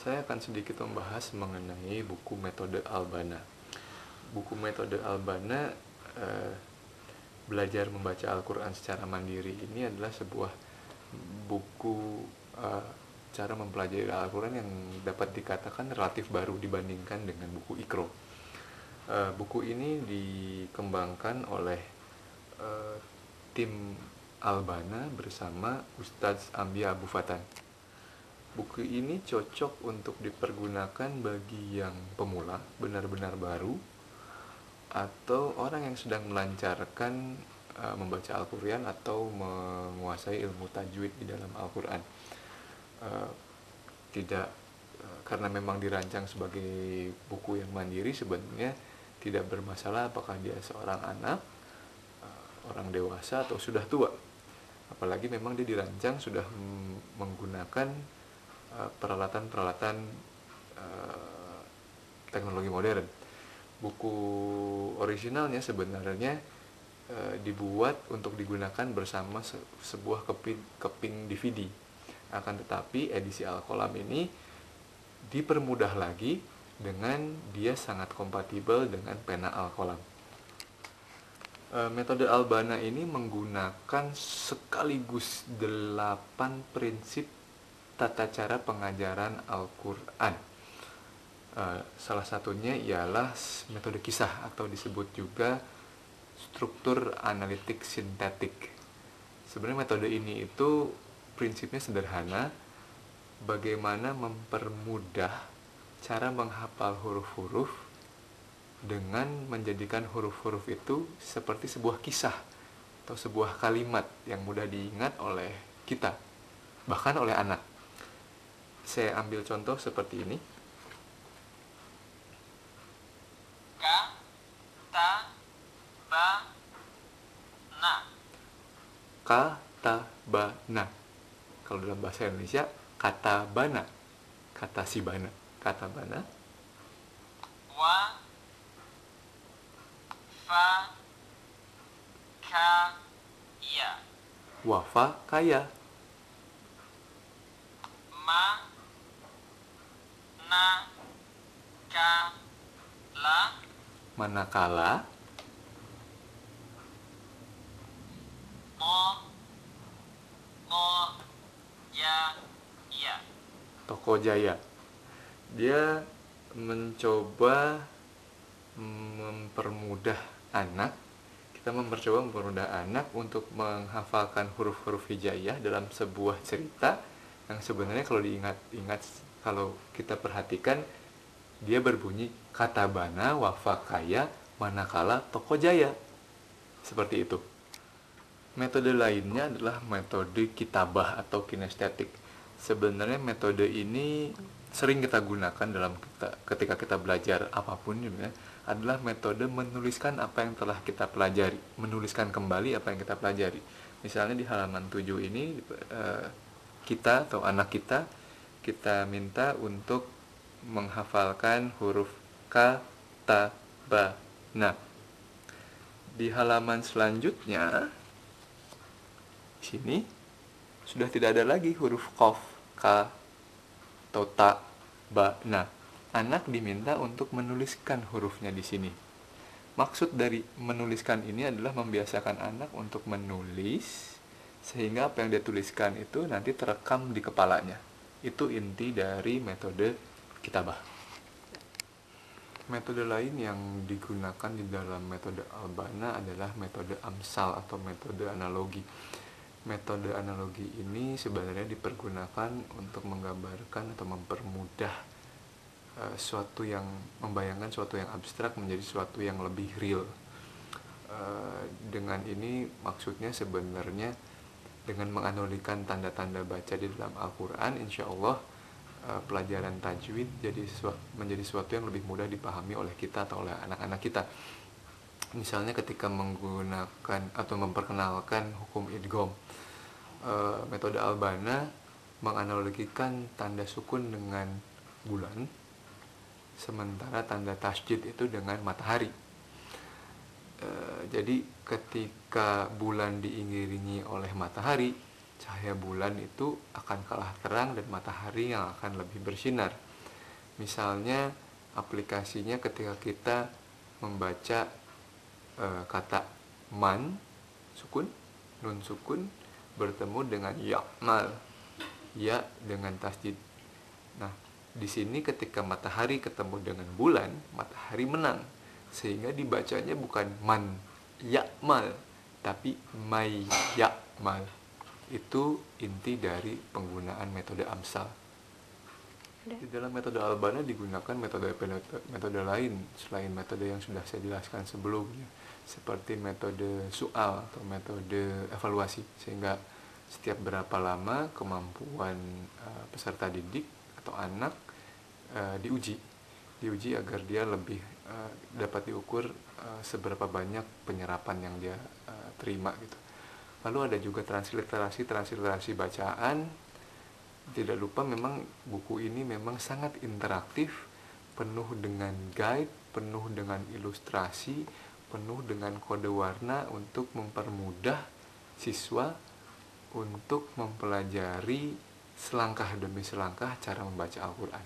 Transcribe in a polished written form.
Saya akan sedikit membahas mengenai buku Metode Al-Bana. Buku Metode Al-Bana, belajar membaca Al-Quran secara mandiri, ini adalah sebuah buku cara mempelajari Al-Quran yang dapat dikatakan relatif baru dibandingkan dengan buku Iqra. Buku ini dikembangkan oleh tim Al-Bana bersama Ustadz Ambia Abu Fatan. Buku ini cocok untuk dipergunakan bagi yang pemula, benar-benar baru, atau orang yang sedang melancarkan membaca Al-Quran atau menguasai ilmu tajwid di dalam Al-Quran. Karena memang dirancang sebagai buku yang mandiri, sebenarnya tidak bermasalah apakah dia seorang anak, orang dewasa, atau sudah tua. Apalagi memang dia dirancang sudah menggunakan peralatan-peralatan teknologi modern. Buku originalnya sebenarnya dibuat untuk digunakan bersama sebuah keping DVD. Akan tetapi edisi Al-Qalam ini dipermudah lagi dengan dia sangat kompatibel dengan pena Al-Qalam. Metode Al-Bana ini menggunakan sekaligus 8 prinsip tata cara pengajaran Al-Quran. Salah satunya ialah metode kisah atau disebut juga struktur analitik sintetik. Sebenarnya metode ini itu prinsipnya sederhana, bagaimana mempermudah cara menghafal huruf-huruf dengan menjadikan huruf-huruf itu seperti sebuah kisah atau sebuah kalimat yang mudah diingat oleh kita, bahkan oleh anak. Saya ambil contoh seperti ini. Ka, ta, ba, na. Kata bana. Kalau dalam bahasa Indonesia, kata bana. Kata si bana. Kata bana. Wa, fa, ka, ya. Wafa kaya. Ma, na, ka, la. Manakala. Mo, ya, ya. Toko Jaya. Dia mencoba mempermudah anak. Kita mempermudah anak untuk menghafalkan huruf-huruf hijaiyah dalam sebuah cerita yang sebenarnya kalau diingat-ingat, kalau kita perhatikan, dia berbunyi kata bana wafakaya manakala toko jaya. Seperti itu. Metode lainnya adalah metode kitabah atau kinestetik. Sebenarnya metode ini sering kita gunakan ketika kita belajar apapun juga, adalah metode menuliskan apa yang telah kita pelajari, menuliskan kembali apa yang kita pelajari. Misalnya di halaman 7 ini kita atau anak kita minta untuk menghafalkan huruf ka, ta, ba, na. Di halaman selanjutnya di sini sudah tidak ada lagi huruf qaf, ka, atau ta, ba, na. Anak diminta untuk menuliskan hurufnya di sini. Maksud dari menuliskan ini adalah membiasakan anak untuk menulis sehingga apa yang dia tuliskan itu nanti terekam di kepalanya. Itu inti dari metode kitabah. Metode lain yang digunakan di dalam metode Al-Bana adalah metode amsal atau metode analogi. Metode analogi ini sebenarnya dipergunakan untuk menggambarkan atau mempermudah membayangkan suatu yang abstrak menjadi suatu yang lebih real. Dengan ini maksudnya sebenarnya dengan menganalogikan tanda-tanda baca di dalam Al-Quran, insya Allah pelajaran tajwid menjadi suatu yang lebih mudah dipahami oleh kita atau oleh anak-anak kita. Misalnya ketika menggunakan atau memperkenalkan hukum idgham, metode Al-Bana menganalogikan tanda sukun dengan bulan, sementara tanda tasydid itu dengan matahari. Jadi ketika bulan diiringi oleh matahari, cahaya bulan itu akan kalah terang dan matahari yang akan lebih bersinar. Misalnya aplikasinya ketika kita membaca kata man sukun, nun sukun bertemu dengan ya'mal, ya dengan tasdid. Nah, di sini ketika matahari ketemu dengan bulan, matahari menang, sehingga dibacanya bukan man ya'mal tapi may ya'mal. Itu inti dari penggunaan metode amsal. Di dalam metode Albana digunakan metode lain selain metode yang sudah saya jelaskan sebelumnya, seperti metode soal atau metode evaluasi, sehingga setiap berapa lama kemampuan peserta didik atau anak diuji agar dia lebih dapat diukur seberapa banyak penyerapan yang dia terima gitu. Lalu ada juga transliterasi bacaan. Tidak lupa memang buku ini memang sangat interaktif, penuh dengan guide, penuh dengan ilustrasi, penuh dengan kode warna untuk mempermudah siswa untuk mempelajari selangkah demi selangkah cara membaca Al-Quran.